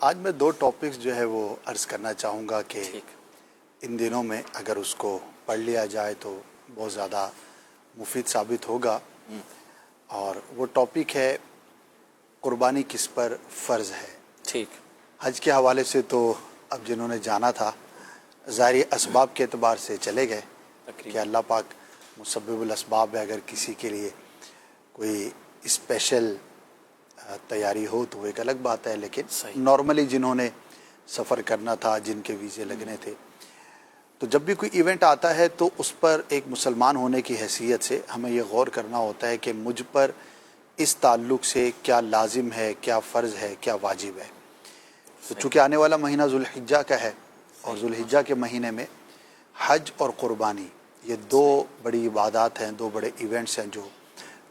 آج میں 2 ٹاپکس جو ہے وہ عرض کرنا چاہوں گا کہ ان دنوں میں اگر اس کو پڑھ لیا جائے تو بہت زیادہ مفید ثابت ہوگا. اور وہ ٹاپک ہے قربانی کس پر فرض ہے. ٹھیک. حج کے حوالے سے تو اب جنہوں نے جانا تھا ظاہری اسباب کے اعتبار سے چلے گئے کہ اللہ پاک مسبب الاسباب ہے. اگر کسی کے لیے کوئی اسپیشل تیاری ہو تو وہ ایک الگ بات ہے، لیکن نارملی جنہوں نے سفر کرنا تھا، جن کے ویزے لگنے تھے، تو جب بھی کوئی ایونٹ آتا ہے تو اس پر ایک مسلمان ہونے کی حیثیت سے ہمیں یہ غور کرنا ہوتا ہے کہ مجھ پر اس تعلق سے کیا لازم ہے، کیا فرض ہے، کیا واجب ہے. تو چونکہ آنے والا مہینہ ذوالحجہ کا ہے اور ذوالحجہ کے مہینے میں حج اور قربانی یہ 2 بڑی عبادات ہیں، 2 بڑے ایونٹس ہیں جو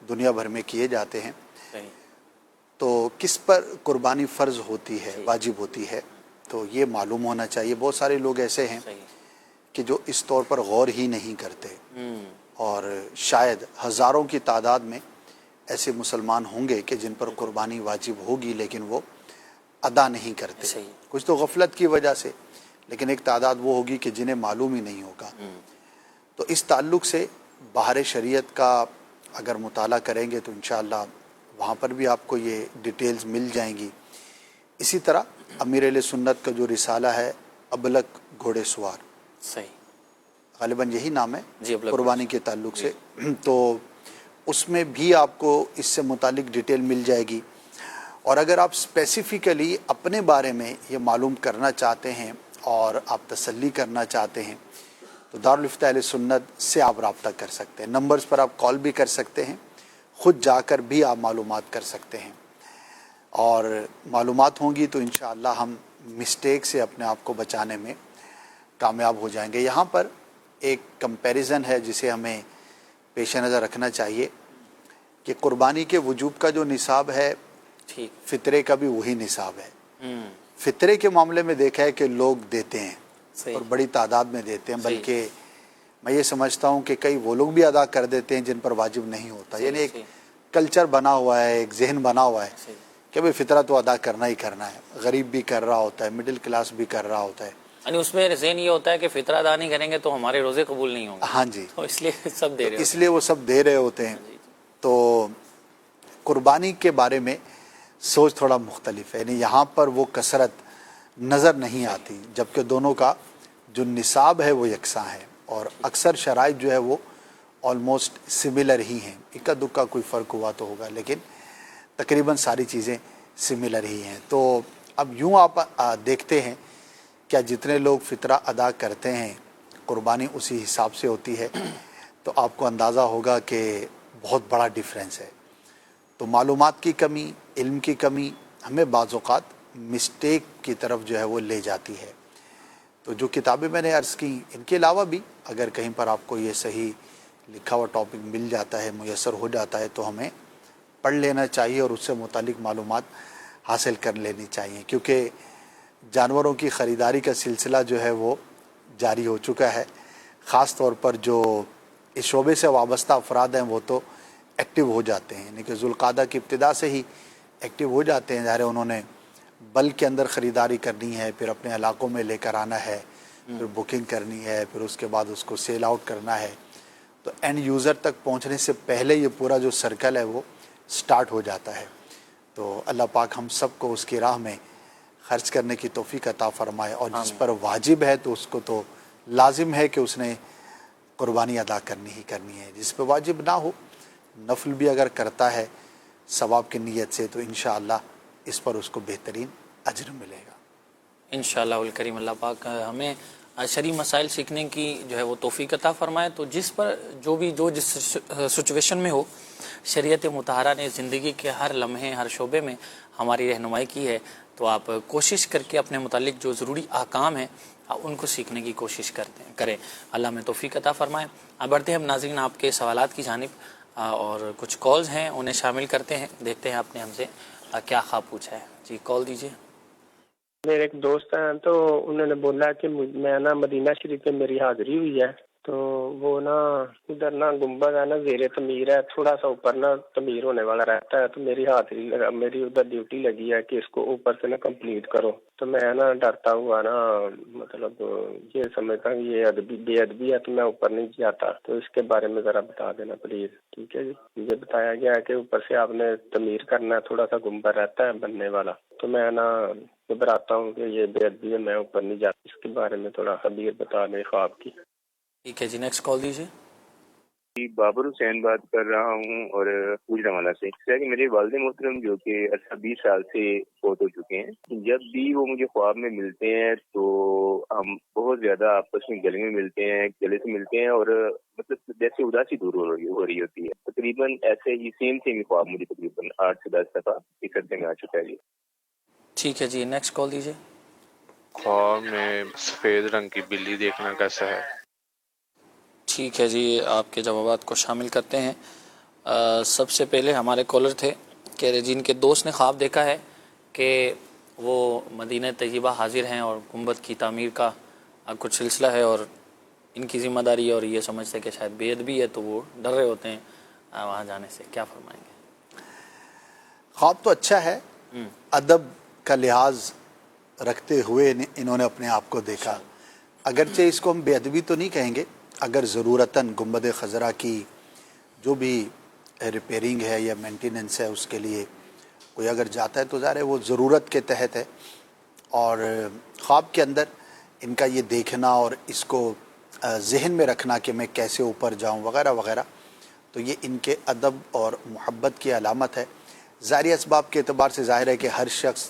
دنیا بھر میں کیے جاتے ہیں. تو کس پر قربانی فرض ہوتی ہے، واجب ہوتی ہے، تو یہ معلوم ہونا چاہیے. بہت سارے لوگ ایسے ہیں کہ جو اس طور پر غور ہی نہیں کرتے، اور شاید ہزاروں کی تعداد میں ایسے مسلمان ہوں گے کہ جن پر قربانی واجب ہوگی لیکن وہ ادا نہیں کرتے. کچھ تو غفلت کی وجہ سے، لیکن ایک تعداد وہ ہوگی کہ جنہیں معلوم ہی نہیں ہوگا. تو اس تعلق سے باہر شریعت کا اگر مطالعہ کریں گے تو انشاءاللہ وہاں پر بھی آپ کو یہ ڈیٹیلز مل جائیں گی. اسی طرح امیر اہل سنت کا جو رسالہ ہے ابلک گھوڑے سوار، غالباً یہی نام ہے قربانی کے تعلق سے، تو اس میں بھی آپ کو اس سے متعلق ڈیٹیل مل جائے گی. اور اگر آپ اسپیسیفکلی اپنے بارے میں یہ معلوم کرنا چاہتے ہیں اور آپ تسلی کرنا چاہتے ہیں تو دارالفتہ اہل سنت سے آپ رابطہ کر سکتے ہیں. نمبرز پر آپ کال بھی کر سکتے ہیں، خود جا کر بھی آپ معلومات کر سکتے ہیں، اور معلومات ہوں گی تو انشاءاللہ ہم مسٹیک سے اپنے آپ کو بچانے میں کامیاب ہو جائیں گے. یہاں پر ایک کمپیریزن ہے جسے ہمیں پیش نظر رکھنا چاہیے کہ قربانی کے وجوب کا جو نصاب ہے فطرے کا بھی وہی نصاب ہے. فطرے کے معاملے میں دیکھا ہے کہ لوگ دیتے ہیں اور بڑی تعداد میں دیتے ہیں، بلکہ میں یہ سمجھتا ہوں کہ کئی وہ لوگ بھی ادا کر دیتے ہیں جن پر واجب نہیں ہوتا. یعنی ایک کلچر بنا ہوا ہے، ایک ذہن بنا ہوا ہے کہ بھئی فطرہ تو ادا کرنا ہی کرنا ہے. غریب بھی کر رہا ہوتا ہے، مڈل کلاس بھی کر رہا ہوتا ہے. یعنی اس میں ذہن یہ ہوتا ہے کہ فطرہ ادا نہیں کریں گے تو ہمارے روزے قبول نہیں ہوں گے. ہاں جی، تو اس لیے سب دے رہے ہیں، اس لیے وہ سب دے رہے ہوتے ہیں. تو قربانی کے بارے میں سوچ تھوڑا مختلف ہے. یعنی یہاں پر وہ کثرت نظر نہیں آتی، جبکہ دونوں کا جو نصاب ہے وہ یکساں ہے، اور اکثر شرائط جو ہے وہ آلموسٹ سملر ہی ہیں. اکا دکا کوئی فرق ہوا تو ہوگا، لیکن تقریباً ساری چیزیں سملر ہی ہیں. تو اب یوں آپ دیکھتے ہیں کیا جتنے لوگ فطرہ ادا کرتے ہیں قربانی اسی حساب سے ہوتی ہے، تو آپ کو اندازہ ہوگا کہ بہت بڑا ڈیفرنس ہے. تو معلومات کی کمی، علم کی کمی ہمیں بعض اوقات مسٹیک کی طرف جو ہے وہ لے جاتی ہے. تو جو کتابیں میں نے عرض کی، ان کے علاوہ بھی اگر کہیں پر آپ کو یہ صحیح لکھا ہوا ٹاپک مل جاتا ہے، میسر ہو جاتا ہے، تو ہمیں پڑھ لینا چاہیے اور اس سے متعلق معلومات حاصل کر لینی چاہیے. کیونکہ جانوروں کی خریداری کا سلسلہ جو ہے وہ جاری ہو چکا ہے. خاص طور پر جو اس شعبے سے وابستہ افراد ہیں وہ تو ایکٹیو ہو جاتے ہیں، یعنی کہ ذوالقعدہ کی ابتدا سے ہی ایکٹیو ہو جاتے ہیں. ظاہر ہے انہوں نے بلک کے اندر خریداری کرنی ہے، پھر اپنے علاقوں میں لے کر آنا ہے، پھر بکنگ کرنی ہے، پھر اس کے بعد اس کو سیل آؤٹ کرنا ہے. تو اینڈ یوزر تک پہنچنے سے پہلے یہ پورا جو سرکل ہے وہ سٹارٹ ہو جاتا ہے. تو اللہ پاک ہم سب کو اس کی راہ میں خرچ کرنے کی توفیق عطا فرمائے، اور جس پر واجب ہے تو اس کو تو لازم ہے کہ اس نے قربانی ادا کرنی ہی کرنی ہے. جس پہ واجب نہ ہو، نفل بھی اگر کرتا ہے ثواب کی نیت سے، تو انشاءاللہ اس پر اس کو بہترین اجر ملے گا انشاءاللہ الکریم. اللہ پاک ہمیں شرعی مسائل سیکھنے کی جو ہے وہ توفیق عطا فرمائے. تو جس پر جو جس سچویشن میں ہو، شریعت مطہرہ نے زندگی کے ہر لمحے، ہر شعبے میں ہماری رہنمائی کی ہے. تو آپ کوشش کر کے اپنے متعلق جو ضروری احکام ہیں ان کو سیکھنے کی کوشش کریں. اللہ میں توفیق عطا فرمائے. اب بڑھتے ہیں ہم ناظرین آپ کے سوالات کی جانب، اور کچھ کالز ہیں انہیں شامل کرتے ہیں، دیکھتے ہیں آپ نے ہم سے کیا خواب پوچھا ہے. جی کال دیجیے. میرے ایک دوست ہیں تو انہوں نے بولا کہ میں نا مدینہ شریف میں میری حاضری ہوئی ہے، تو وہ نا ادھر نا گنبد ہے نا زیر تعمیر ہے, تھوڑا سا اوپر نا تعمیر ہونے والا رہتا ہے, تو میری میری ادھر ڈیوٹی لگی ہے کہ اس کو اوپر سے نا کمپلیٹ کرو. تو میں نا ڈرتا ہوا نا مطلب یہ سمجھتا ہوں یہ بے ادبی ہے, تو میں اوپر نہیں جاتا. تو اس کے بارے میں ذرا بتا دینا پلیز. ٹھیک ہے جی. مجھے بتایا گیا ہے کہ اوپر سے آپ نے تعمیر کرنا ہے, تھوڑا سا گنبد رہتا ہے بننے والا, تو میں نا گھبراتا ہوں کہ یہ بے ادبی ہے, میں اوپر نہیں جاتا. اس کے بارے میں تھوڑا خبیر بتا دیں خواب کی. ٹھیک ہے جی, نیکسٹ کال دیجیے. جی بابر حسین بات کر رہا ہوں اور پوچھ روانا سے. کہ میرے والد محترم جو کہ 20 سال سے فوت ہو چکے ہیں, جب بھی وہ مجھے خواب میں ملتے ہیں تو ہم بہت زیادہ آپس میں گلے میں ملتے ہیں, گلے سے ملتے ہیں, اور مطلب جیسے اداسی دور ہو رہی ہوتی ہے. تقریباً ایسے ہی سیم خواب مجھے تقریباً 8 سے 10 دفعہ اس عرصے میں آ چکا ہے. جی ٹھیک ہے جی, نیکسٹ کال دیجیے. خواب میں سفید رنگ کی بلی دیکھنا کیسا ہے؟ ٹھیک ہے جی, آپ کے جوابات کو شامل کرتے ہیں. سب سے پہلے ہمارے کالر تھے, کہہ رہے جن کے دوست نے خواب دیکھا ہے کہ وہ مدینہ طیبہ حاضر ہیں اور گنبد کی تعمیر کا کچھ سلسلہ ہے اور ان کی ذمہ داری ہے, اور یہ سمجھتے ہیں کہ شاید بے ادبی ہے, تو وہ ڈر رہے ہوتے ہیں وہاں جانے سے. کیا فرمائیں گے؟ خواب تو اچھا ہے, ادب کا لحاظ رکھتے ہوئے انہوں نے اپنے آپ کو دیکھا. اگرچہ اس کو ہم بے ادبی تو نہیں کہیں گے, اگر ضرورتاً گنبد خضرا کی جو بھی ریپیئرنگ ہے یا مینٹیننس ہے اس کے لیے کوئی اگر جاتا ہے تو ظاہر ہے وہ ضرورت کے تحت ہے. اور خواب کے اندر ان کا یہ دیکھنا اور اس کو ذہن میں رکھنا کہ میں کیسے اوپر جاؤں وغیرہ وغیرہ, تو یہ ان کے ادب اور محبت کی علامت ہے. ظاہری اسباب کے اعتبار سے ظاہر ہے کہ ہر شخص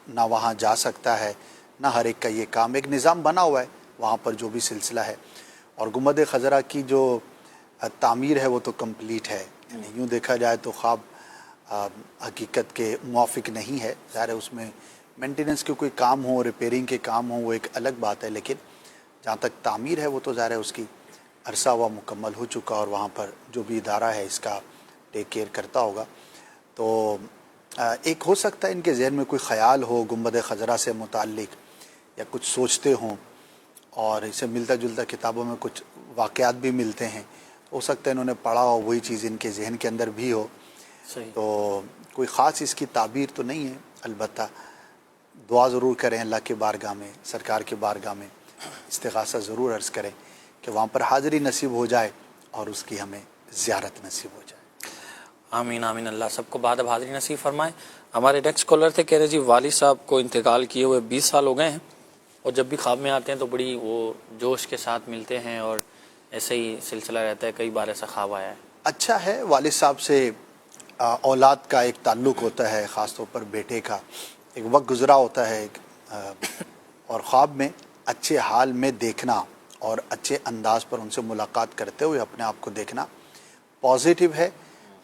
نہ وہاں جا سکتا ہے, نہ ہر ایک کا یہ کام, ایک نظام بنا ہوا ہے وہاں پر جو بھی سلسلہ ہے. اور گنبد خضرا کی جو تعمیر ہے وہ تو کمپلیٹ ہے, یعنی یوں دیکھا جائے تو خواب حقیقت کے موافق نہیں ہے. ظاہر ہے اس میں مینٹیننس کے کوئی کام ہو, ریپیئرنگ کے کام ہوں, وہ ایک الگ بات ہے, لیکن جہاں تک تعمیر ہے وہ تو ظاہر ہے اس کی عرصہ ہوا مکمل ہو چکا, اور وہاں پر جو بھی ادارہ ہے اس کا ٹیک کیئر کرتا ہوگا. تو ایک ہو سکتا ہے ان کے ذہن میں کوئی خیال ہو گنبد خضرا سے متعلق, یا کچھ سوچتے ہوں, اور اسے ملتا جلتا کتابوں میں کچھ واقعات بھی ملتے ہیں, ہو سکتا ہے انہوں نے پڑھا ہو, وہی چیز ان کے ذہن کے اندر بھی ہو. تو کوئی خاص اس کی تعبیر تو نہیں ہے, البتہ دعا ضرور کریں اللہ کے بارگاہ میں, سرکار کے بارگاہ میں استغاثہ ضرور عرض کریں کہ وہاں پر حاضری نصیب ہو جائے اور اس کی ہمیں زیارت نصیب ہو جائے. آمین آمین, اللہ سب کو بعد اب حاضری نصیب فرمائے. ہمارے نیکسٹ کالر تھے, کہہ رہے جی والد صاحب کو انتقال کیے ہوئے 20 سال ہو گئے ہیں, اور جب بھی خواب میں آتے ہیں تو بڑی وہ جوش کے ساتھ ملتے ہیں, اور ایسے ہی سلسلہ رہتا ہے. کئی بار ایسا خواب آیا ہے. اچھا ہے, والد صاحب سے اولاد کا ایک تعلق ہوتا ہے, خاص طور پر بیٹے کا ایک وقت گزرا ہوتا ہے, اور خواب میں اچھے حال میں دیکھنا اور اچھے انداز پر ان سے ملاقات کرتے ہوئے اپنے آپ کو دیکھنا پازیٹیو ہے.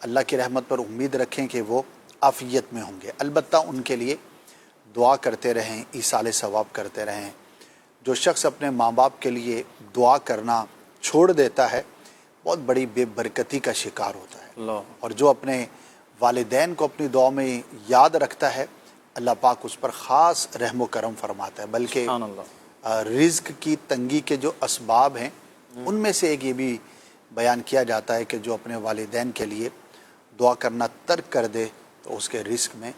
اللہ کی رحمت پر امید رکھیں کہ وہ عافیت میں ہوں گے. البتہ ان کے لیے دعا کرتے رہیں, ایصال ثواب کرتے رہیں. جو شخص اپنے ماں باپ کے لیے دعا کرنا چھوڑ دیتا ہے بہت بڑی بے برکتی کا شکار ہوتا ہے, اور جو اپنے والدین کو اپنی دعا میں یاد رکھتا ہے اللہ پاک اس پر خاص رحم و کرم فرماتا ہے. بلکہ رزق کی تنگی کے جو اسباب ہیں ان میں سے ایک یہ بھی بیان کیا جاتا ہے کہ جو اپنے والدین کے لیے دعا کرنا ترک کر دے تو اس کے رزق میں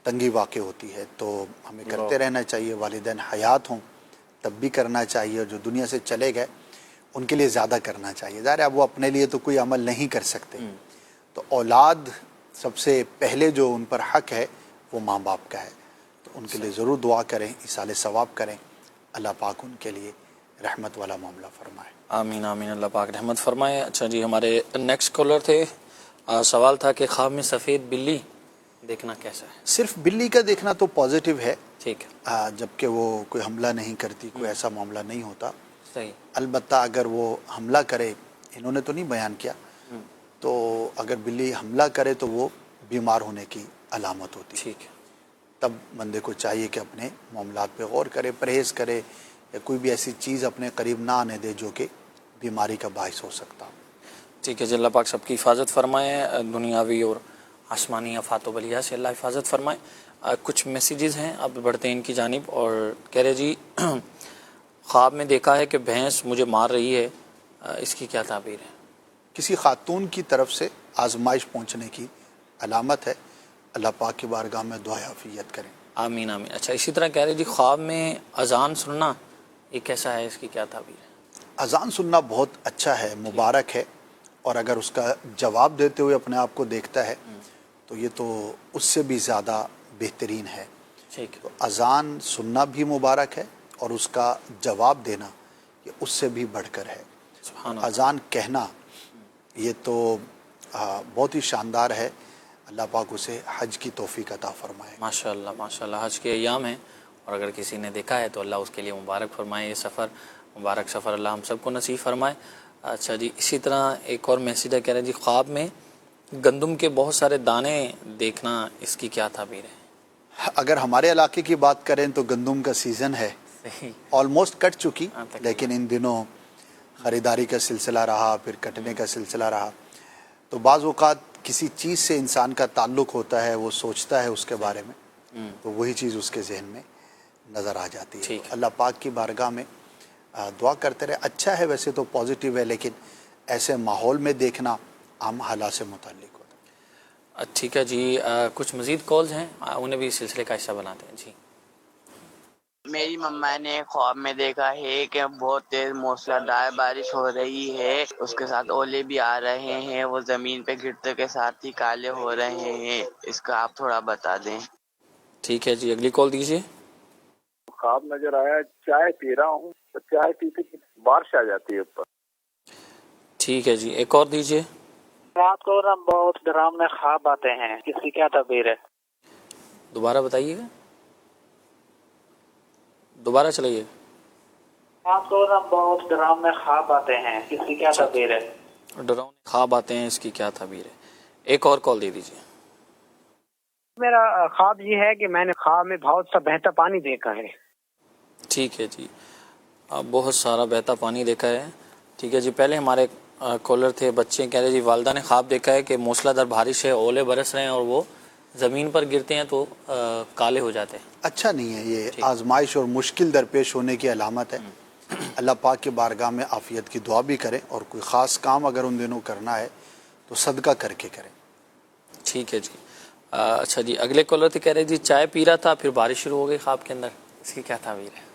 تنگی واقع ہوتی ہے. تو ہمیں کرتے رہنا چاہیے, والدین حیات ہوں تب بھی کرنا چاہیے, اور جو دنیا سے چلے گئے ان کے لیے زیادہ کرنا چاہیے. ظاہر ہے اب وہ اپنے لیے تو کوئی عمل نہیں کر سکتے, تو اولاد سب سے پہلے جو ان پر حق ہے وہ ماں باپ کا ہے, تو ان کے لیے ضرور دعا کریں, ایصال ثواب کریں, اللہ پاک ان کے لیے رحمت والا معاملہ فرمائے. آمین آمین, اللہ پاک رحمت فرمائے. اچھا جی, ہمارے نیکسٹ کالر تھے, سوال تھا کہ خواب میں سفید بلی دیکھنا کیسا ہے؟ صرف بلی کا دیکھنا تو پازیٹیو ہے, ٹھیک ہے, جبکہ وہ کوئی حملہ نہیں کرتی, کوئی ایسا معاملہ نہیں ہوتا. صحیح. البتہ اگر وہ حملہ کرے, انہوں نے تو نہیں بیان کیا, تو اگر بلی حملہ کرے تو وہ بیمار ہونے کی علامت ہوتی ہے. ٹھیک ہے, تب بندے کو چاہیے کہ اپنے معاملات پہ غور کرے, پرہیز کرے, یا کوئی بھی ایسی چیز اپنے قریب نہ آنے دے جو کہ بیماری کا باعث ہو سکتا. ٹھیک ہے جی, اللہ پاک سب کی حفاظت فرمائے, دنیاوی اور آسمانی آفات و بلیات سے اللہ حفاظت فرمائے. کچھ میسیجز ہیں, اب بڑھتے ہیں ان کی جانب, اور کہہ رہے جی خواب میں دیکھا ہے کہ بھینس مجھے مار رہی ہے, اس کی کیا تعبیر ہے؟ کسی خاتون کی طرف سے آزمائش پہنچنے کی علامت ہے. اللہ پاک کی بارگاہ میں دعا عافیت کریں. آمین آمین. اچھا اسی طرح کہہ رہے جی خواب میں اذان سننا یہ کیسا ہے، اس کی کیا تعبیر ہے؟ اذان سننا بہت اچھا ہے، مبارک ہے، اور اگر اس کا جواب دیتے ہوئے اپنے آپ کو دیکھتا ہے تو یہ تو اس سے بھی زیادہ بہترین ہے. تو اذان سننا بھی مبارک ہے اور اس کا جواب دینا یہ اس سے بھی بڑھ کر ہے. اذان کہنا یہ تو بہت ہی شاندار ہے. اللہ پاک اسے حج کی توفیق عطا فرمائے. ماشاءاللہ ماشاءاللہ. حج کے ایام ہیں اور اگر کسی نے دیکھا ہے تو اللہ اس کے لیے مبارک فرمائے. یہ سفر مبارک سفر اللہ ہم سب کو نصیب فرمائے. اچھا جی اسی طرح ایک اور میسیج ہے، کہہ رہے جی خواب میں گندم کے بہت سارے دانے دیکھنا، اس کی کیا تعبیر ہے؟ اگر ہمارے علاقے کی بات کریں تو گندم کا سیزن ہے، آلموسٹ کٹ چکی، لیکن ان دنوں خریداری کا سلسلہ رہا، پھر کٹنے کا سلسلہ رہا. تو بعض اوقات کسی چیز سے انسان کا تعلق ہوتا ہے، وہ سوچتا ہے اس کے بارے میں، تو وہی چیز اس کے ذہن میں نظر آ جاتی ہے. اللہ پاک کی بارگاہ میں دعا کرتے رہے. اچھا ہے، ویسے تو پازیٹیو ہے، لیکن ایسے ماحول میں دیکھنا عام حالات سے متعلق ہوتا ہے. ٹھیک ہے جی. کچھ مزید کالز ہیں، انہیں بھی سلسلے کا حصہ بناتے ہیں. جی میری مما نے خواب میں دیکھا ہے کہ بہت تیز موسلادھار بارش ہو رہی ہے، اس کے ساتھ اولے بھی آ رہے ہیں، وہ زمین پہ گرتے کے ساتھ ہی کالے ہو رہے ہیں. اس کا آپ تھوڑا بتا دیں. ٹھیک ہے جی اگلی کال دیجیے. خواب نظر آیا چائے پی رہا ہوں تو چائے پیتے بارش آ جاتی ہے اوپر. ٹھیک ہے جی ایک اور دیجیے. رات کو نا بہت ڈراؤنے خواب آتے ہیں، اس کی کیا تعبیر ہے؟ دوبارہ بتائیے گا، دوبارہ چلائیے. رات کو نا بہت ڈراؤنے خواب آتے ہیں، اس کی کیا تعبیر ہے؟ ڈراؤنے خواب آتے ہیں، اس کی کیا تعبیر ہے؟ ایک اور کال دے دیجیے. میرا خواب یہ ہے کہ میں نے خواب میں بہت سا بہتا پانی دیکھا ہے. ٹھیک ہے جی آپ بہت سارا بہتا پانی دیکھا ہے. ٹھیک ہے جی پہلے ہمارے کالر تھے بچے کہہ رہے جی والدہ نے خواب دیکھا ہے کہ موسلادھار بارش ہے، اولے برس رہے ہیں اور وہ زمین پر گرتے ہیں تو کالے ہو جاتے ہیں. اچھا نہیں ہے، یہ آزمائش اور مشکل درپیش ہونے کی علامت ہے. اللہ پاک کی بارگاہ میں عافیت کی دعا بھی کریں، اور کوئی خاص کام اگر ان دنوں کرنا ہے تو صدقہ کر کے کریں. ٹھیک ہے جی. اچھا جی اگلے کالر تھے کہہ رہے جی چائے پی رہا تھا پھر بارش شروع ہو گئی خواب کے اندر، اس کی کیا تعبیر ہے؟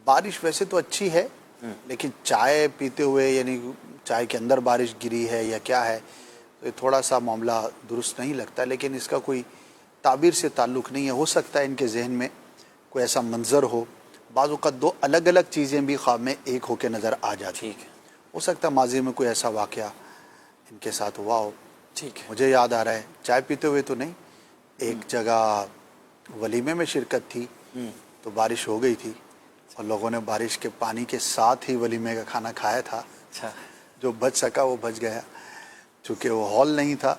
بارش ویسے تو اچھی ہے، لیکن چائے پیتے ہوئے یعنی چائے کے اندر بارش گری ہے یا کیا ہے، تو یہ تھوڑا سا معاملہ درست نہیں لگتا. لیکن اس کا کوئی تعبیر سے تعلق نہیں ہے. ہو سکتا ہے ان کے ذہن میں کوئی ایسا منظر ہو. بعض اوقات دو الگ الگ چیزیں بھی خواب میں ایک ہو کے نظر آ جاتی. ہو سکتا ہے ماضی میں کوئی ایسا واقعہ ان کے ساتھ ہوا ہو. ٹھیک ہے مجھے یاد آ رہا ہے چائے پیتے ہوئے تو نہیں، ایک جگہ ولیمے میں شرکت تھی تو بارش ہو گئی تھی اور لوگوں نے بارش کے پانی کے ساتھ ہی ولیمے کا کھانا کھایا تھا. جو بچ سکا وہ بچ گیا، چونکہ وہ ہال نہیں تھا،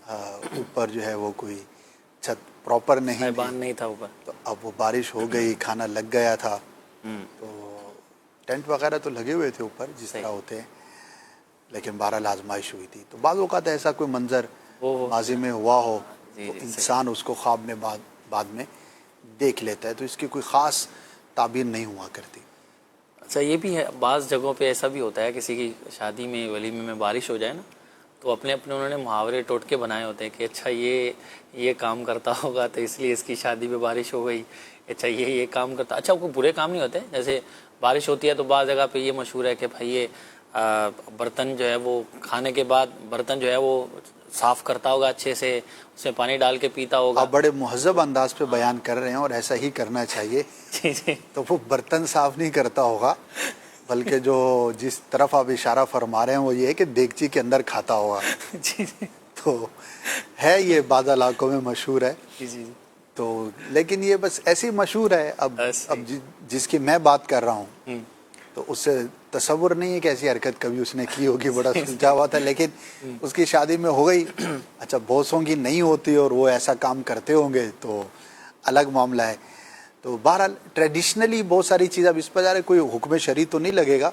اوپر جو ہے وہ کوئی چھت پراپر نہیں تھا اوپر، تو اب وہ بارش ہو گئی، کھانا لگ گیا تھا. تو ٹینٹ وغیرہ تو لگے ہوئے تھے اوپر جس طرح ہوتے ہیں، لیکن بہرحال آزمائش ہوئی تھی. تو بعض اوقات ایسا کوئی منظر ماضی میں ہوا ہو تو انسان اس کو خواب میں بعد میں دیکھ لیتا ہے، تو اس کی کوئی خاص تعبیر نہیں ہوا کرتی. اچھا یہ بھی ہے بعض جگہوں پہ ایسا بھی ہوتا ہے کسی کی شادی میں ولیمے میں بارش ہو جائے نا تو اپنے انہوں نے محاورے ٹوٹکے بنائے ہوتے ہیں کہ اچھا یہ کام کرتا ہوگا تو اس لیے اس کی شادی میں بارش ہو گئی. اچھا یہ کام کرتا، اچھا کوئی برے کام نہیں ہوتے. جیسے بارش ہوتی ہے تو بعض جگہ پہ یہ مشہور ہے کہ بھائی یہ برتن جو ہے وہ کھانے کے بعد برتن جو ہے وہ صاف کرتا ہوگا اچھے سے، اس میں پانی ڈال کے پیتا ہوگا. آپ بڑے مہذب انداز پہ بیان کر رہے ہیں اور ایسا ہی کرنا چاہیے. تو وہ برتن صاف نہیں کرتا ہوگا، بلکہ جو جس طرف آپ اشارہ فرما رہے ہیں وہ یہ ہے کہ دیگچی کے اندر کھاتا ہوگا. تو ہے یہ بعض علاقوں میں مشہور ہے. تو لیکن یہ بس ایسی مشہور ہے. اب جس کی میں بات کر رہا ہوں تو اس سے تصور نہیں ہے کہ ایسی حرکت کبھی اس نے کی ہوگی، بڑا سلجھا ہوا تھا، لیکن اس کی شادی میں ہو گئی. اچھا بہتوں کی نہیں ہوتی اور وہ ایسا کام کرتے ہوں گے تو الگ معاملہ ہے. تو بہرحال ٹریڈیشنلی بہت ساری چیزیں، اب اس پر جا رہے کوئی حکم شرعی تو نہیں لگے گا،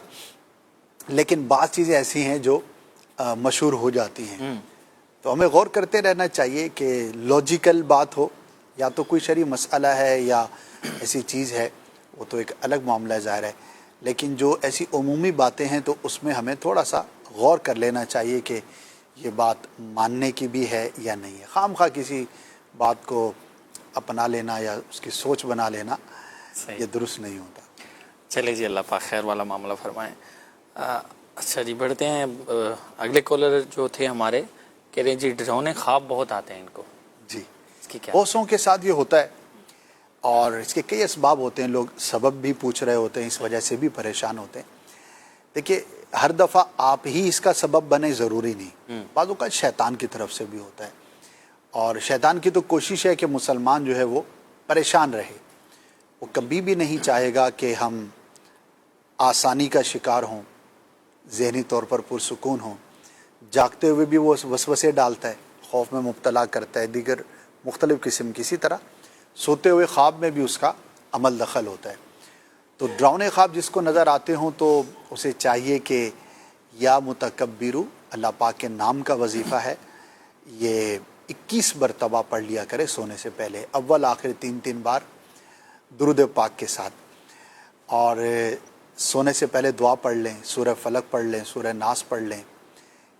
لیکن بعض چیزیں ایسی ہیں جو مشہور ہو جاتی ہیں. تو ہمیں غور کرتے رہنا چاہیے کہ لاجیکل بات ہو یا تو کوئی شرعی مسئلہ ہے یا ایسی چیز ہے، وہ تو ایک الگ معاملہ ظاہر ہے. لیکن جو ایسی عمومی باتیں ہیں تو اس میں ہمیں تھوڑا سا غور کر لینا چاہیے کہ یہ بات ماننے کی بھی ہے یا نہیں ہے. خام خواہ کسی بات کو اپنا لینا یا اس کی سوچ بنا لینا یہ درست نہیں ہوتا. چلے جی، اللہ پاک خیر والا معاملہ فرمائیں. اچھا جی، بڑھتے ہیں. اگلے کالر جو تھے ہمارے کہہ رہے ہیں جی ڈراؤنے خواب بہت آتے ہیں ان کو. جی، اس کی کیا؟ بہتوں کے ساتھ یہ ہوتا ہے اور اس کے کئی اسباب ہوتے ہیں. لوگ سبب بھی پوچھ رہے ہوتے ہیں، اس وجہ سے بھی پریشان ہوتے ہیں. دیکھیے، ہر دفعہ آپ ہی اس کا سبب بنے ضروری نہیں. بعض اوقات شیطان کی طرف سے بھی ہوتا ہے، اور شیطان کی تو کوشش ہے کہ مسلمان جو ہے وہ پریشان رہے. وہ کبھی بھی نہیں چاہے گا کہ ہم آسانی کا شکار ہوں، ذہنی طور پر پرسکون ہوں. جاگتے ہوئے بھی وہ وسوسے ڈالتا ہے، خوف میں مبتلا کرتا ہے، دیگر مختلف قسم کی. اسی طرح سوتے ہوئے خواب میں بھی اس کا عمل دخل ہوتا ہے. تو ڈراؤنے خواب جس کو نظر آتے ہوں تو اسے چاہیے کہ یا متکبرو، اللہ پاک کے نام کا وظیفہ ہے، یہ 21 مرتبہ پڑھ لیا کرے سونے سے پہلے، اول آخر 3 بار درود پاک کے ساتھ. اور سونے سے پہلے دعا پڑھ لیں، سورہ فلق پڑھ لیں، سورہ ناس پڑھ لیں،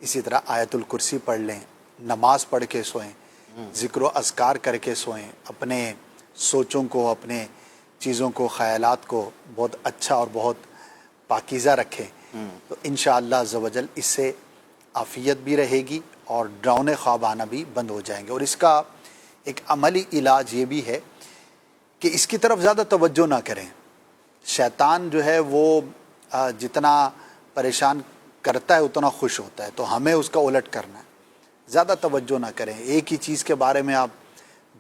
اسی طرح آیت الکرسی پڑھ لیں. نماز پڑھ کے سوئیں، ذکر و اذکار کر کے سوئیں، اپنے سوچوں کو، اپنے چیزوں کو، خیالات کو بہت اچھا اور بہت پاکیزہ رکھیں. تو انشاءاللہ عز و جل اس سے عافیت بھی رہے گی اور ڈراؤنے خواب آنا بھی بند ہو جائیں گے. اور اس کا ایک عملی علاج یہ بھی ہے کہ اس کی طرف زیادہ توجہ نہ کریں. شیطان جو ہے وہ جتنا پریشان کرتا ہے اتنا خوش ہوتا ہے، تو ہمیں اس کا الٹ کرنا ہے. زیادہ توجہ نہ کریں. ایک ہی چیز کے بارے میں آپ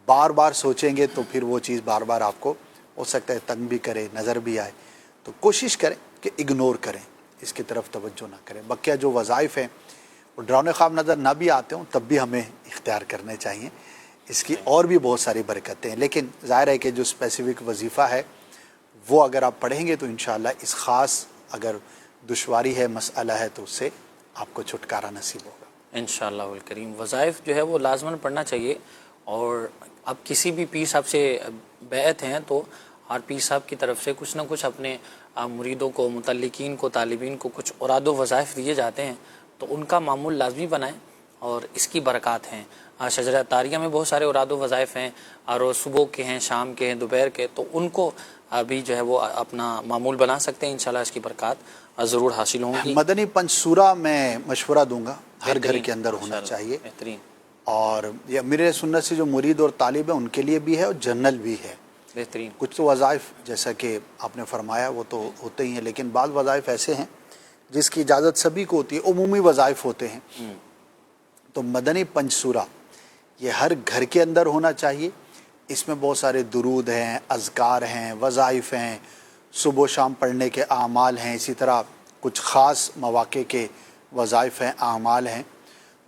بار بار سوچیں گے تو پھر وہ چیز بار بار آپ کو ہو سکتا ہے تنگ بھی کرے، نظر بھی آئے. تو کوشش کریں کہ اگنور کریں، اس کی طرف توجہ نہ کریں. بقیہ جو وظائف ہیں وہ ڈراؤنے خواب نظر نہ بھی آتے ہوں تب بھی ہمیں اختیار کرنے چاہیے. اس کی اور بھی بہت ساری برکتیں ہیں، لیکن ظاہر ہے کہ جو اسپیسیفک وظیفہ ہے وہ اگر آپ پڑھیں گے تو انشاءاللہ اس خاص اگر دشواری ہے، مسئلہ ہے، تو اس سے آپ کو چھٹکارا نصیب ہوگا انشاءاللہ الکریم. وظائف جو ہے وہ لازماً پڑھنا چاہیے. اور اب کسی بھی پیر صاحب سے بیعت ہیں تو ہر پیر صاحب کی طرف سے کچھ نہ کچھ اپنے مریدوں کو، متعلقین کو، طالبین کو کچھ اوراد و وظائف دیے جاتے ہیں، تو ان کا معمول لازمی بنائیں اور اس کی برکات ہیں. شجرہ طاریہ میں بہت سارے اوراد و وظائف ہیں، اور صبح کے ہیں، شام کے ہیں، دوپہر کے، تو ان کو ابھی جو ہے وہ اپنا معمول بنا سکتے ہیں. انشاءاللہ اس کی برکات ضرور حاصل ہوں گی. مدنی پنجسورہ میں مشورہ دوں گا، ہر گھر کے اندر ہونا چاہیے. بہترین. اور یہ امیر سنت سے جو مرید اور طالب ہیں ان کے لیے بھی ہے اور جنرل بھی ہے. بہترین. کچھ تو وظائف جیسا کہ آپ نے فرمایا وہ تو ہوتے ہی ہیں، لیکن بعض وظائف ایسے ہیں جس کی اجازت سبھی کو ہوتی ہے، عمومی وظائف ہوتے ہیں. تو مدنی پنجسورہ یہ ہر گھر کے اندر ہونا چاہیے. اس میں بہت سارے درود ہیں، اذکار ہیں، وظائف ہیں، صبح و شام پڑھنے کے اعمال ہیں، اسی طرح کچھ خاص مواقع کے وظائف ہیں، اعمال ہیں.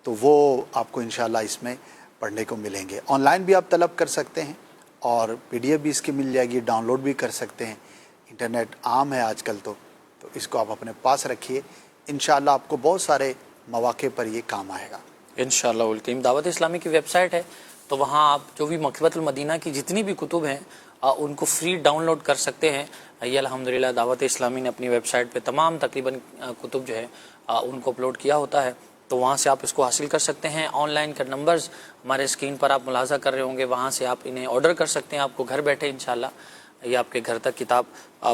تو وہ آپ کو انشاءاللہ اس میں پڑھنے کو ملیں گے. آن لائن بھی آپ طلب کر سکتے ہیں اور PDF بھی اس کی مل جائے گی، ڈاؤن لوڈ بھی کر سکتے ہیں. انٹرنیٹ عام ہے آج کل، تو اس کو آپ اپنے پاس رکھیے. انشاءاللہ آپ کو بہت سارے مواقع پر یہ کام آئے گا انشاءاللہ الکریم. دعوت اسلامی کی ویب سائٹ ہے، تو وہاں آپ جو بھی مکتبۃ المدینہ کی جتنی بھی کتب ہیں ان کو فری ڈاؤن لوڈ کر سکتے ہیں. یہ الحمدللہ دعوت اسلامی نے اپنی ویب سائٹ پہ تمام تقریباً کتب جو ہے ان کو اپلوڈ کیا ہوتا ہے، تو وہاں سے آپ اس کو حاصل کر سکتے ہیں. آن لائن کا نمبرز ہمارے اسکرین پر آپ ملاحظہ کر رہے ہوں گے، وہاں سے آپ انہیں آرڈر کر سکتے ہیں. آپ کو گھر بیٹھے انشاءاللہ یہ آپ کے گھر تک کتاب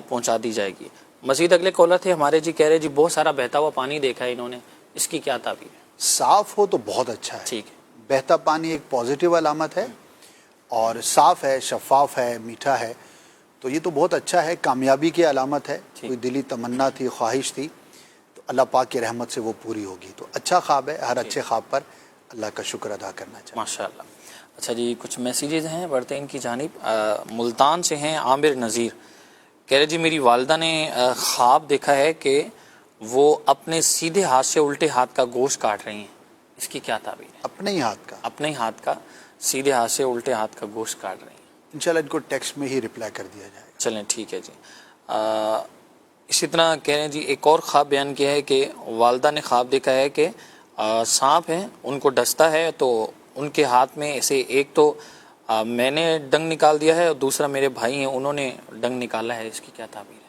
پہنچا دی جائے گی. مزید اگلے کالر تھے ہمارے جی، کہہ رہے جی بہت سارا بہتا ہوا پانی دیکھا ہے انہوں نے، اس کی کیا تعبیر ہے؟ صاف ہو تو بہت اچھا ہے. ٹھیک ہے. بہتا پانی ایک پازیٹیو علامت ہے، اور صاف ہے، شفاف ہے، میٹھا ہے، تو یہ تو بہت اچھا ہے، کامیابی کی علامت ہے. کوئی دلی تمنا تھی، خواہش تھی، تو اللہ پاک کی رحمت سے وہ پوری ہوگی. تو اچھا خواب ہے. ہر اچھے خواب پر اللہ کا شکر ادا کرنا چاہیے. ماشاءاللہ. اچھا جی، کچھ میسیجز ہیں، بڑھتے ہیں ان کی جانب. ملتان سے ہیں عامر نذیر، کہہ رہے جی میری والدہ نے خواب دیکھا ہے کہ وہ اپنے سیدھے ہاتھ سے الٹے ہاتھ کا گوشت کاٹ رہی ہیں، اس کی کیا تعبیر ہے؟ اپنے ہی ہاتھ کا؟ اپنے ہی ہاتھ کا، سیدھے ہاتھ سے الٹے ہاتھ کا گوشت کاٹ رہی ہیں. انشاءاللہ ان کو ٹیکسٹ میں ہی رپلائی کر دیا جائے گا. چلیں ٹھیک ہے جی. اسی طرح کہہ رہے ہیں جی ایک اور خواب بیان کیا ہے کہ والدہ نے خواب دیکھا ہے کہ سانپ ہیں ان کو ڈستا ہے، تو ان کے ہاتھ میں ایسے ایک تو میں نے ڈنگ نکال دیا ہے اور دوسرا میرے بھائی ہیں انہوں نے ڈنگ نکالا ہے، اس کی کیا تعبیر ہے؟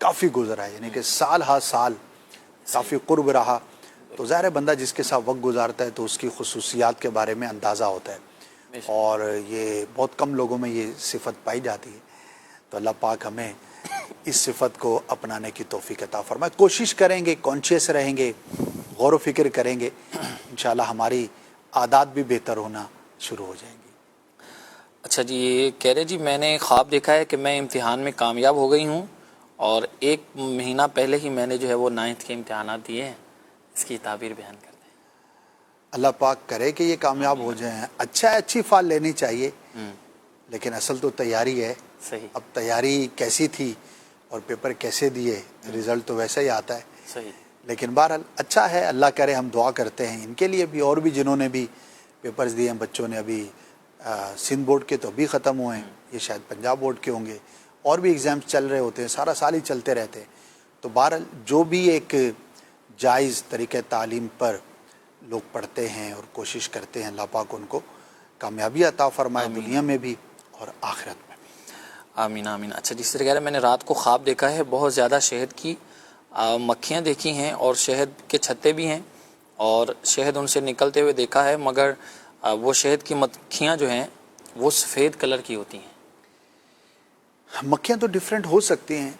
کافی گزرا ہے، یعنی کہ سال ہا سال کافی قرب رہا، تو ظاہر ہے بندہ جس کے ساتھ وقت گزارتا ہے تو اس کی خصوصیات کے بارے میں اندازہ ہوتا ہے، اور یہ بہت کم لوگوں میں یہ صفت پائی جاتی ہے. تو اللہ پاک ہمیں اس صفت کو اپنانے کی توفیق عطا فرمائے. کوشش کریں گے، کانشیس رہیں گے، غور و فکر کریں گے، انشاءاللہ ہماری عادات بھی بہتر ہونا شروع ہو جائیں گی. اچھا جی، یہ کہہ رہے جی میں نے خواب دیکھا ہے کہ میں امتحان میں کامیاب ہو گئی ہوں، اور 1 مہینہ پہلے ہی میں نے جو ہے وہ 9th کے امتحانات دیے ہیں. اس کی تعبیر بیان کر دیں. اللہ پاک کرے کہ یہ کامیاب ہو جائیں. اچھی فال لینی چاہیے، لیکن اصل تو تیاری ہے. صحیح. اب تیاری کیسی تھی اور پیپر کیسے دیے، رزلٹ تو ویسا ہی آتا ہے. صحیح. لیکن بہرحال اچھا ہے، اللہ کرے. ہم دعا کرتے ہیں ان کے لیے بھی، اور بھی جنہوں نے بھی پیپرز دیے ہیں. بچوں نے ابھی سندھ بورڈ کے تو ابھی ختم ہوئے ہیں، یہ شاید پنجاب بورڈ کے ہوں گے، اور بھی ایگزامز چل رہے ہوتے ہیں، سارا سال ہی چلتے رہتے ہیں. تو بہرحال جو بھی ایک جائز طریقہ تعلیم پر لوگ پڑھتے ہیں اور کوشش کرتے ہیں، اللہ پاک ان کو کامیابی عطا فرمائے، دنیا میں بھی اور آخرت میں بھی. آمین آمین. اچھا جس طرح کہہ رہے ہیں میں نے رات کو خواب دیکھا ہے، بہت زیادہ شہد کی مکھیاں دیکھی ہیں، اور شہد کے چھتے بھی ہیں، اور شہد ان سے نکلتے ہوئے دیکھا ہے، مگر وہ شہد کی مکھیاں جو ہیں وہ سفید کلر کی ہوتی ہیں. مکھیاں تو ڈیفرنٹ ہو سکتی ہیں،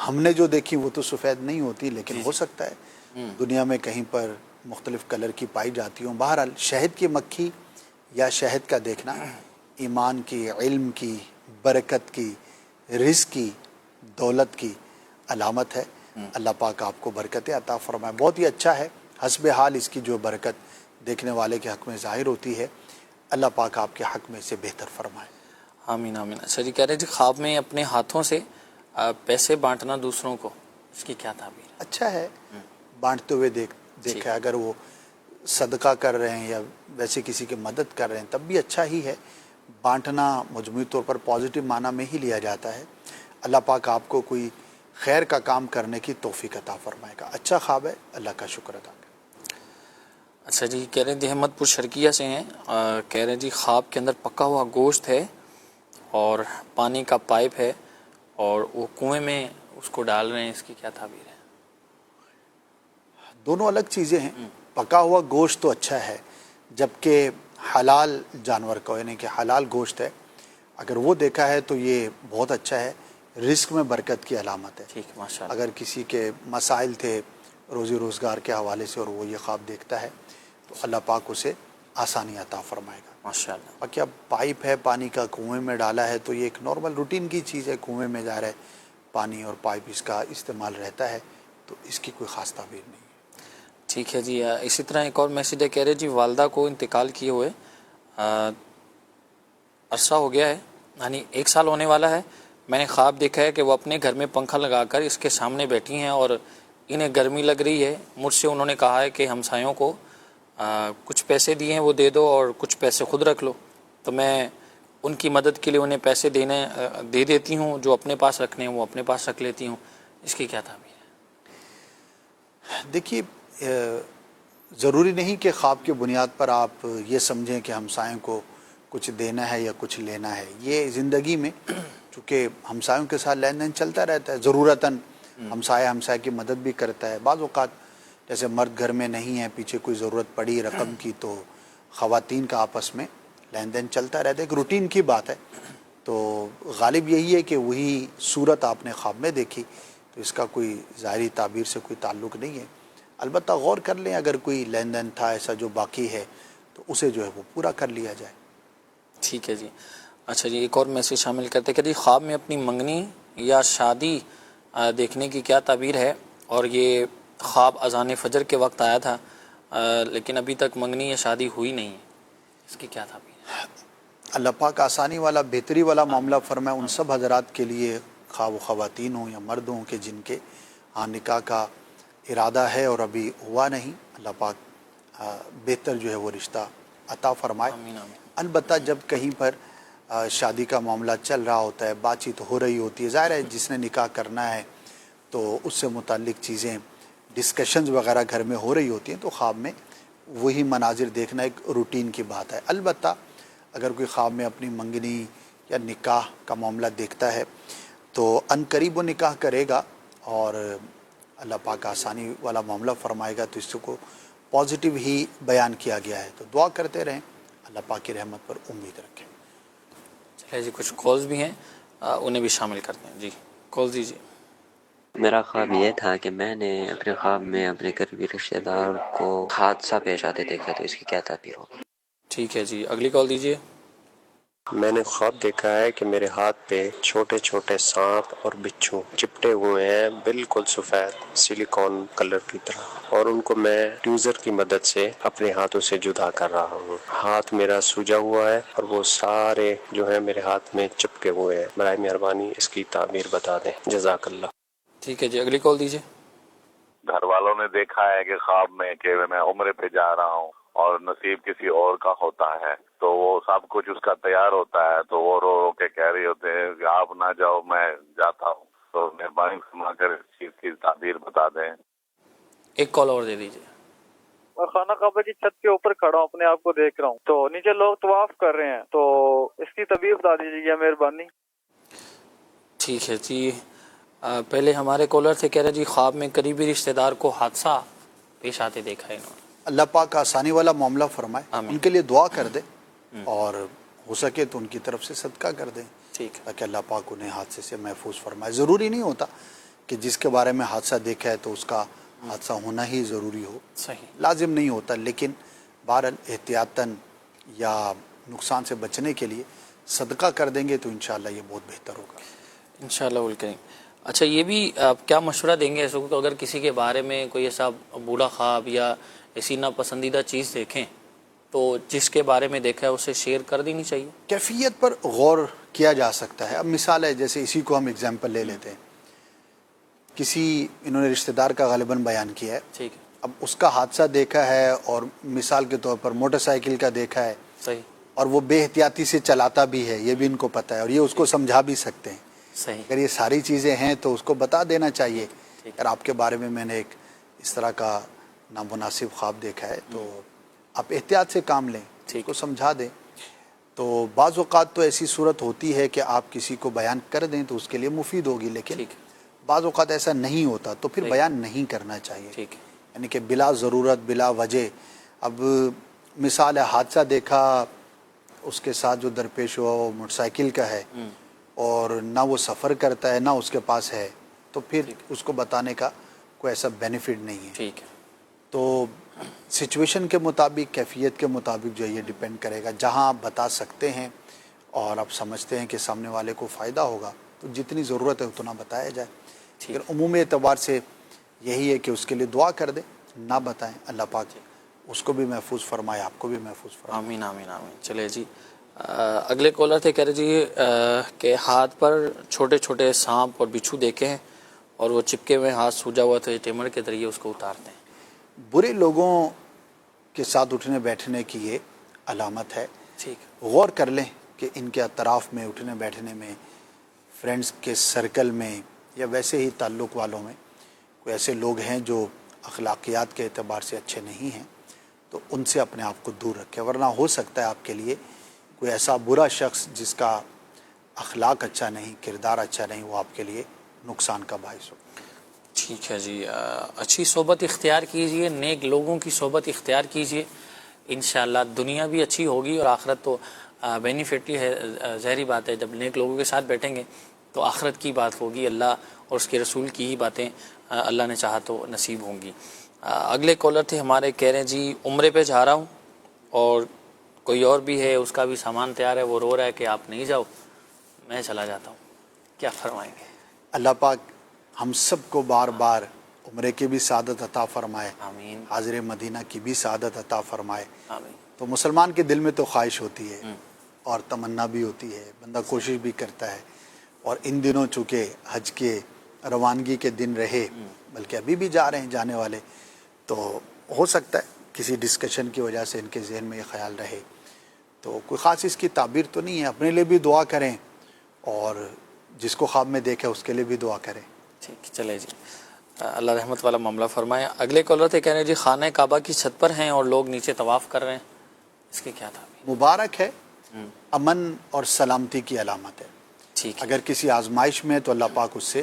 ہم نے جو دیکھی وہ تو سفید نہیں ہوتی، لیکن ہو سکتا ہے دنیا میں کہیں پر مختلف کلر کی پائی جاتی ہوں. بہرحال شہد کی مکھی یا شہد کا دیکھنا ایمان کی، علم کی، برکت کی، رزق کی، دولت کی علامت ہے. اللہ پاک آپ کو برکتیں عطا فرمائے. بہت ہی اچھا ہے، حسب حال اس کی جو برکت دیکھنے والے کے حق میں ظاہر ہوتی ہے، اللہ پاک آپ کے حق میں اسے بہتر فرمائے. آمین آمین. اچھا جی کہہ رہے جی خواب میں اپنے ہاتھوں سے پیسے بانٹنا دوسروں کو، اس کی کیا تعبیر ہے؟ اچھا ہے، بانٹتے ہوئے دیکھا، اگر وہ صدقہ کر رہے ہیں یا ویسے کسی کی مدد کر رہے ہیں تب بھی اچھا ہی ہے. بانٹنا مجموعی طور پر پازیٹیو معنی میں ہی لیا جاتا ہے. اللہ پاک آپ کو کوئی خیر کا کام کرنے کی توفیق عطا فرمائے گا. اچھا خواب ہے، اللہ کا شکر ادا کریں. اچھا جی کہہ رہے ہیں احمد پور شرکیہ سے ہیں، کہہ رہے ہیں جی خواب کے اندر پکا ہوا گوشت ہے اور پانی کا پائپ ہے، اور وہ کنویں میں اس کو ڈال رہے ہیں، اس کی کیا تعبیر ہے؟ دونوں الگ چیزیں ہیں. پکا ہوا گوشت تو اچھا ہے، جبکہ حلال جانور کا، یعنی کہ حلال گوشت ہے، اگر وہ دیکھا ہے تو یہ بہت اچھا ہے، رزق میں برکت کی علامت ہے. ٹھیک، ماشاءاللہ. اگر کسی کے مسائل تھے روزی روزگار کے حوالے سے اور وہ یہ خواب دیکھتا ہے تو اللہ پاک اسے آسانی عطا فرمائے گا. ماشاءاللہ. باقی اب پائپ ہے پانی کا، کنویں میں ڈالا ہے، تو یہ ایک نارمل روٹین کی چیز ہے. کنویں میں جا رہا ہے پانی اور پائپ اس کا استعمال رہتا ہے، تو اس کی کوئی خاص تعبیر نہیں ہے. ٹھیک ہے جی. اسی طرح ایک اور میسیج ہے، کہہ رہے جی والدہ کو انتقال کیے ہوئے عرصہ ہو گیا ہے، یعنی 1 سال ہونے والا ہے. میں نے خواب دیکھا ہے کہ وہ اپنے گھر میں پنکھا لگا کر اس کے سامنے بیٹھی ہیں اور انہیں گرمی لگ رہی ہے. مجھ سے انہوں نے کہا ہے کہ ہمسایوں کو کچھ پیسے دیے ہیں وہ دے دو اور کچھ پیسے خود رکھ لو. تو میں ان کی مدد کے لیے انہیں پیسے دے دیتی ہوں، جو اپنے پاس رکھنے ہیں وہ اپنے پاس رکھ لیتی ہوں. اس کی کیا تعبیر ہے؟ دیکھیے، ضروری نہیں کہ خواب کی بنیاد پر آپ یہ سمجھیں کہ ہمسایوں کو کچھ دینا ہے یا کچھ لینا ہے. یہ زندگی میں چونکہ ہمسایوں کے ساتھ لین دین چلتا رہتا ہے، ضرورتاً ہمسایہ کی مدد بھی کرتا ہے. بعض اوقات جیسے مرد گھر میں نہیں ہے، پیچھے کوئی ضرورت پڑی رقم کی، تو خواتین کا آپس میں لین دین چلتا رہتا ہے، ایک روٹین کی بات ہے. تو غالب یہی ہے کہ وہی صورت آپ نے خواب میں دیکھی، تو اس کا کوئی ظاہری تعبیر سے کوئی تعلق نہیں ہے. البتہ غور کر لیں، اگر کوئی لین دین تھا ایسا جو باقی ہے تو اسے جو ہے وہ پورا کر لیا جائے. ٹھیک ہے جی. اچھا جی ایک اور میسیج شامل کرتے کہ جی خواب میں اپنی منگنی یا شادی دیکھنے کی کیا تعبیر ہے؟ اور یہ خواب اذان فجر کے وقت آیا تھا، لیکن ابھی تک منگنی یا شادی ہوئی نہیں ہے، اس کی کیا تعبیر ہے؟ اللہ پاک آسانی والا، بہتری والا معاملہ فرمائے ان سب حضرات کے لیے، خواہ وہ خواتین ہوں یا مرد ہوں، کہ جن کے نکاح کا ارادہ ہے اور ابھی ہوا نہیں. اللہ پاک بہتر جو ہے وہ رشتہ عطا فرمائے. آمین آمین. البتہ جب کہیں پر شادی کا معاملہ چل رہا ہوتا ہے، بات چیت ہو رہی ہوتی ہے، ظاہر ہے جس نے نکاح کرنا ہے تو اس سے متعلق چیزیں ڈسکشنز وغیرہ گھر میں ہو رہی ہوتی ہیں، تو خواب میں وہی مناظر دیکھنا ایک روٹین کی بات ہے. البتہ اگر کوئی خواب میں اپنی منگنی یا نکاح کا معاملہ دیکھتا ہے تو عنقریب وہ نکاح کرے گا، اور اللہ پاک آسانی والا معاملہ فرمائے گا، تو اس کو پازیٹیو ہی بیان کیا گیا ہے. تو دعا کرتے رہیں، اللہ پاک کی رحمت پر امید رکھیں. چلے جی، کچھ کالز بھی ہیں، انہیں بھی شامل کرتے ہیں. جی کال دیجیے. میرا خواب یہ تھا کہ میں نے اپنے خواب میں اپنے قریبی رشتہ دار کو حادثہ پیش آتے دیکھا، تو اس کی کیا تعبیر ہوگی؟ ٹھیک ہے جی، اگلی کال دیجیے. میں نے خواب دیکھا ہے کہ میرے ہاتھ پہ چھوٹے چھوٹے سانپ اور بچھو چپٹے ہوئے ہیں، بالکل سفید سلیکون کلر کی طرح، اور ان کو میں ٹیوزر کی مدد سے اپنے ہاتھوں سے جدا کر رہا ہوں. ہاتھ میرا سوجا ہوا ہے اور وہ سارے جو ہیں میرے ہاتھ میں چپکے ہوئے ہیں. برائے مہربانی اس کی تعبیر بتا دیں، جزاک اللہ. ٹھیک ہے جی، اگلی کال دیجیے. گھر والوں نے دیکھا ہے کہ خواب میں کہ میں عمرے پہ جا رہا ہوں اور نصیب کسی اور کا ہوتا ہے، تو وہ سب کچھ اس کا تیار ہوتا ہے، تو وہ رو رو کے کہہ رہے ہوتے ہیں کہ آپ نہ جاؤ، میں جاتا ہوں. تو مہربانی فرما کر اس چیز کی تعبیر بتا دیں. ایک کال اور دے دیجیے. اور خانہ کعبہ کی چھت کے اوپر کھڑا ہوں، اپنے آپ کو دیکھ رہا ہوں، تو نیچے لوگ طواف کر رہے ہیں، تو اس کی تعبیر بتا دیجیے مہربانی. ٹھیک ہے جی. پہلے ہمارے کالر تھے، کہہ رہے جی خواب میں قریبی رشتہ دار کو حادثہ پیش آتے دیکھا ہے انہوں نے. اللہ پاک آسانی والا معاملہ فرمائے، ان کے لیے دعا کر دیں، اور ہو سکے تو ان کی طرف سے صدقہ کر دیں تاکہ اللہ پاک انہیں حادثے سے محفوظ فرمائے. ضروری نہیں ہوتا کہ جس کے بارے میں حادثہ دیکھا ہے تو اس کا حادثہ ہونا ہی ضروری ہو، صحیح لازم نہیں ہوتا، لیکن بہرحال احتیاطاً یا نقصان سے بچنے کے لیے صدقہ کر دیں گے تو انشاءاللہ یہ بہت بہتر ہوگا انشاءاللہ الکریم. اچھا، یہ بھی آپ کیا مشورہ دیں گے ایسے کو، اگر کسی کے بارے میں کوئی ایسا بوڑھا خواب یا ایسی ناپسندیدہ چیز دیکھیں تو جس کے بارے میں دیکھا ہے اسے شیئر کر دینی چاہیے؟ کیفیت پر غور کیا جا سکتا ہے. اب مثال ہے، جیسے اسی کو ہم اگزامپل لے لیتے ہیں، کسی انہوں نے رشتہ دار کا غالباً بیان کیا ہے، ٹھیک ہے، اب اس کا حادثہ دیکھا ہے اور مثال کے طور پر موٹر سائیکل کا دیکھا ہے، صحیح، اور وہ بے احتیاطی سے چلاتا بھی ہے، یہ بھی ان کو پتہ ہے، اور یہ اس کو سمجھا بھی سکتے ہیں. صحیح، اگر یہ ساری چیزیں ہیں تو اس کو بتا دینا چاہیے. اگر آپ کے بارے میں نے ایک اس طرح کا نامناسب خواب دیکھا ہے تو آپ احتیاط سے کام لیں، اس کو سمجھا دیں. تو بعض اوقات تو ایسی صورت ہوتی ہے کہ آپ کسی کو بیان کر دیں تو اس کے لیے مفید ہوگی، لیکن بعض اوقات ایسا نہیں ہوتا تو پھر بیان نہیں کرنا چاہیے، یعنی کہ بلا ضرورت بلا وجہ. اب مثال ہے، حادثہ دیکھا اس کے ساتھ جو درپیش ہوا وہ موٹر سائیکل کا ہے اور نہ وہ سفر کرتا ہے نہ اس کے پاس ہے، تو پھر اس کو بتانے کا کوئی ایسا بینیفٹ نہیں ہے. ٹھیک ہے. تو سچویشن کے مطابق، کیفیت کے مطابق جو یہ ڈیپینڈ کرے گا. جہاں آپ بتا سکتے ہیں اور آپ سمجھتے ہیں کہ سامنے والے کو فائدہ ہوگا تو جتنی ضرورت ہے اتنا بتایا جائے. لیکن عمومی اعتبار سے یہی ہے کہ اس کے لیے دعا کر دیں، نہ بتائیں. اللہ پاک اس کو بھی محفوظ فرمائے، آپ کو بھی محفوظ فرمائے. آمین آمین آمین. چلے جی، اگلے کالر تھے، کہہ رہے جی کہ ہاتھ پر چھوٹے چھوٹے سانپ اور بچھو دیکھے ہیں اور وہ چپکے ہوئے، ہاتھ سوجا ہوا تو ٹیمر کے ذریعے اس کو اتارتے ہیں. برے لوگوں کے ساتھ اٹھنے بیٹھنے کی یہ علامت ہے. ٹھیک، غور کر لیں کہ ان کے اطراف میں اٹھنے بیٹھنے میں، فرینڈز کے سرکل میں یا ویسے ہی تعلق والوں میں کوئی ایسے لوگ ہیں جو اخلاقیات کے اعتبار سے اچھے نہیں ہیں، تو ان سے اپنے آپ کو دور رکھیں. ورنہ ہو سکتا ہے آپ کے لیے کوئی ایسا برا شخص جس کا اخلاق اچھا نہیں، کردار اچھا نہیں، وہ آپ کے لیے نقصان کا باعث ہو. ٹھیک ہے جی. اچھی صحبت اختیار کیجئے، نیک لوگوں کی صحبت اختیار کیجئے، انشاءاللہ دنیا بھی اچھی ہوگی اور آخرت تو بینیفٹ ہی ہے. ظاہری بات ہے، جب نیک لوگوں کے ساتھ بیٹھیں گے تو آخرت کی بات ہوگی، اللہ اور اس کے رسول کی ہی باتیں اللہ نے چاہا تو نصیب ہوں گی. اگلے کالر تھے ہمارے، کہہ رہے ہیں جی عمرے پہ جا رہا ہوں اور کوئی اور بھی ہے، اس کا بھی سامان تیار ہے، وہ رو رہا ہے کہ آپ نہیں جاؤ، میں چلا جاتا ہوں. کیا فرمائیں گے؟ اللہ پاک ہم سب کو بار بار عمرے کی بھی سعادت عطا فرمائے، آمین. حاضر مدینہ کی بھی سعادت عطا فرمائے. آمین. تو مسلمان کے دل میں تو خواہش ہوتی ہے اور تمنا بھی ہوتی ہے، بندہ کوشش بھی کرتا ہے. اور ان دنوں چونکہ حج کے روانگی کے دن رہے، بلکہ ابھی بھی جا رہے ہیں جانے والے، تو ہو سکتا ہے کسی ڈسکشن کی وجہ سے ان کے ذہن میں یہ خیال رہے. تو کوئی خاص اس کی تعبیر تو نہیں ہے. اپنے لیے بھی دعا کریں اور جس کو خواب میں دیکھے اس کے لیے بھی دعا کریں. ٹھیک، چلے جی، اللہ رحمت والا معاملہ فرمائے. اگلے کالر تھے، کہہ رہے ہیں جی خانہ کعبہ کی چھت پر ہیں اور لوگ نیچے طواف کر رہے ہیں، اس کی کیا تعبیر؟ مبارک ہے، امن اور سلامتی کی علامت ہے. ٹھیک، اگر کسی آزمائش میں تو اللہ پاک اس سے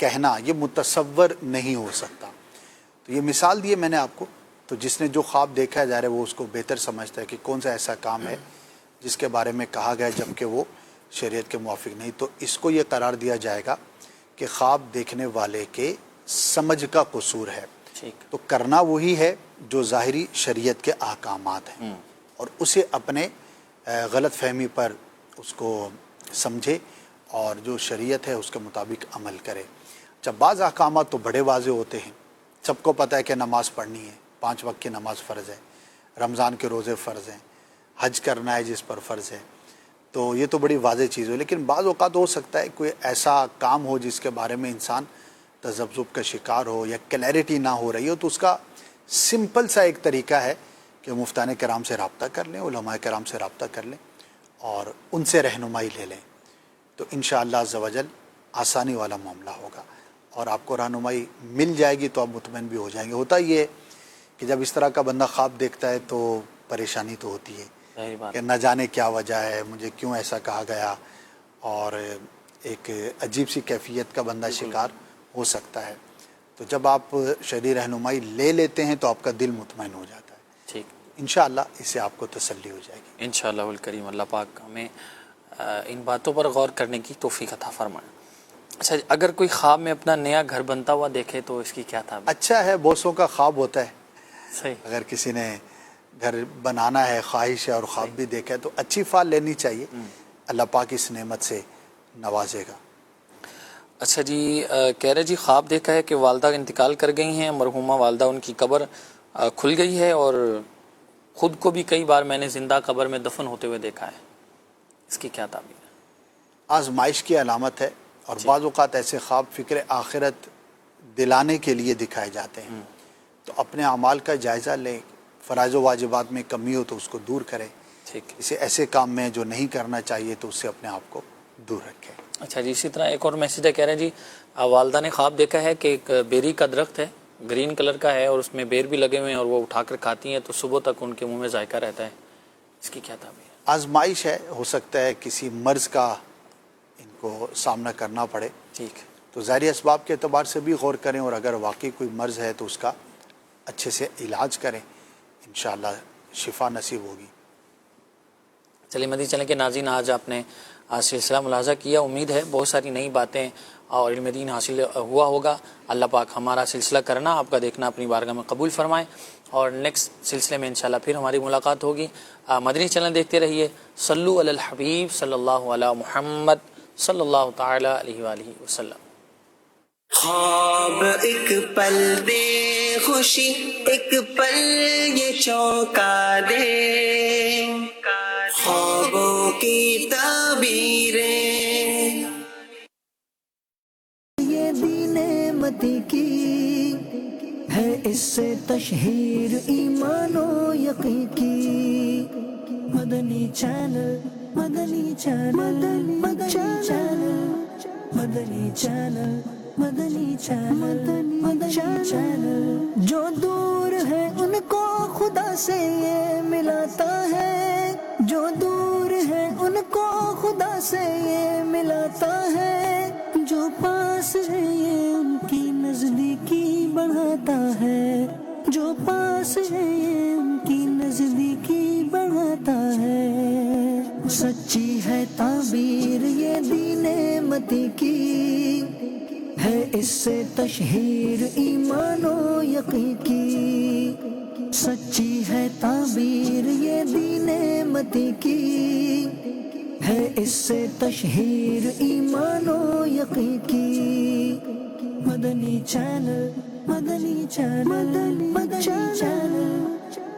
کہنا یہ متصور نہیں ہو سکتا. تو یہ مثال دی ہے میں نے آپ کو. تو جس نے جو خواب دیکھا ہے ظاہر ہے وہ اس کو بہتر سمجھتا ہے کہ کون سا ایسا کام ہے جس کے بارے میں کہا گیا جبکہ وہ شریعت کے موافق نہیں. تو اس کو یہ قرار دیا جائے گا کہ خواب دیکھنے والے کے سمجھ کا قصور ہے. تو کرنا وہی ہے جو ظاہری شریعت کے احکامات ہیں اور اسے اپنے غلط فہمی پر اس کو سمجھے اور جو شریعت ہے اس کے مطابق عمل کرے. جب بعض احکامات تو بڑے واضح ہوتے ہیں, سب کو پتہ ہے کہ نماز پڑھنی ہے, 5 وقت کی نماز فرض ہے, رمضان کے روزے فرض ہیں, حج کرنا ہے جس پر فرض ہے, تو یہ تو بڑی واضح چیز ہو. لیکن بعض اوقات ہو سکتا ہے کوئی ایسا کام ہو جس کے بارے میں انسان تذبذب کا شکار ہو یا کلیئرٹی نہ ہو رہی ہو, تو اس کا سمپل سا ایک طریقہ ہے کہ مفتیان کرام سے رابطہ کر لیں, علماء کرام سے رابطہ کر لیں اور ان سے رہنمائی لے لیں. تو انشاءاللہ عز و جل آسانی والا معاملہ ہوگا اور آپ کو رہنمائی مل جائے گی تو آپ مطمئن بھی ہو جائیں گے. ہوتا یہ کہ جب اس طرح کا بندہ خواب دیکھتا ہے تو پریشانی تو ہوتی ہے کہ نہ جانے کیا وجہ ہے, مجھے کیوں ایسا کہا گیا, اور ایک عجیب سی کیفیت کا بندہ شکار ہو سکتا ہے. تو جب آپ شرعی رہنمائی لے لیتے ہیں تو آپ کا دل مطمئن ہو جاتا ہے. ٹھیک, انشاءاللہ اس سے آپ کو تسلی ہو جائے گی انشاءاللہ الکریم. اللہ پاک ہمیں ان باتوں پر غور کرنے کی توفیق عطا فرمائے. اچھا, اگر کوئی خواب میں اپنا نیا گھر بنتا ہوا دیکھے تو اس کی کیا تعبیر؟ اچھا ہے, بہتوں کا خواب ہوتا ہے. صحیح, اگر کسی نے گھر بنانا ہے, خواہش ہے اور خواب بھی دیکھا ہے تو اچھی فال لینی چاہیے. اللہ پاک اس نعمت سے نوازے گا. اچھا جی, کہہ رہے جی خواب دیکھا ہے کہ والدہ انتقال کر گئی ہیں, مرحومہ والدہ, ان کی قبر کھل گئی ہے اور خود کو بھی کئی بار میں نے زندہ قبر میں دفن ہوتے ہوئے دیکھا ہے, اس کی کیا تعبیر ہے؟ آزمائش کی علامت ہے اور بعض اوقات ایسے خواب فکر آخرت دلانے کے لیے دکھائے جاتے ہیں. تو اپنے اعمال کا جائزہ لیں, فرائض و واجبات میں کمی ہو تو اس کو دور کریں, اسے ایسے کام میں جو نہیں کرنا چاہیے تو اس سے اپنے آپ کو دور رکھیں. اچھا جی, اسی طرح ایک اور میسیج ہے, کہہ رہے ہیں جی والدہ نے خواب دیکھا ہے کہ ایک بیری کا درخت ہے, گرین کلر کا ہے اور اس میں بیر بھی لگے ہوئے ہیں اور وہ اٹھا کر کھاتی ہیں تو صبح تک ان کے منہ میں ذائقہ رہتا ہے, اس کی کیا تعبیر ہے؟ آزمائش ہے, ہو سکتا ہے کسی مرض کا ان کو سامنا کرنا پڑے. ٹھیک, تو ظاہری اسباب کے اعتبار سے بھی غور کریں اور اگر واقعی کوئی مرض ہے تو اس کا اچھے سے علاج کریں, انشاءاللہ شفا نصیب ہوگی. چلیے مدنی چینل کے ناظرین, آج آپ نے سلسلہ ملاحظہ کیا, امید ہے بہت ساری نئی باتیں اور علم دین حاصل ہوا ہوگا. اللہ پاک ہمارا سلسلہ کرنا, آپ کا دیکھنا اپنی بارگاہ میں قبول فرمائیں اور نیکسٹ سلسلے میں انشاءاللہ پھر ہماری ملاقات ہوگی. مدنی چینل دیکھتے رہیے. صلو علی الحبیب صلی اللہ علی محمد صلی اللہ تعالی علیہ وآلہ وسلم. خواب ایک پل دے خوشی, ایک پل یہ چونکا دے, خوابوں کی تعبیریں یہ بھی نعمت کی ہے, اس سے تشہیر ایمان و یقین کی. مدنی چینل, مدنی چینل, مدنی چینل, مدنی چینل, مدنی چینل, مدنی چینل. جو دور ہے ان کو خدا سے یہ ملاتا ہے, جو دور ہے ان کو خدا سے یہ ملاتا ہے, جو پاس ہے یہ ان کی نزدیکی بڑھاتا ہے, جو پاس ہے یہ ان کی نزدیکی بڑھاتا ہے. سچی ہے تعبیر یہ دی نعمت کی ہے, اس سے تشہیر ایمان و یقین کی. سچی ہے تعبیر یہ دی نعمت کی ہے, اس سے تشہیر ایمان و یقین کی. مدنی چینل, مدنی چینل, مدنی چینل,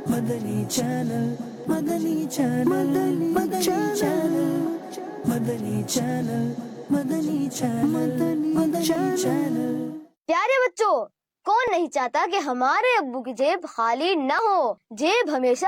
مدنی چینل, مدنی چینل, مدنی چینل, مدنی چینل, مدنی چینل, مدنی چینل. پیارے بچوں, کون نہیں چاہتا کہ ہمارے ابو کی جیب خالی نہ ہو؟ جیب ہمیشہ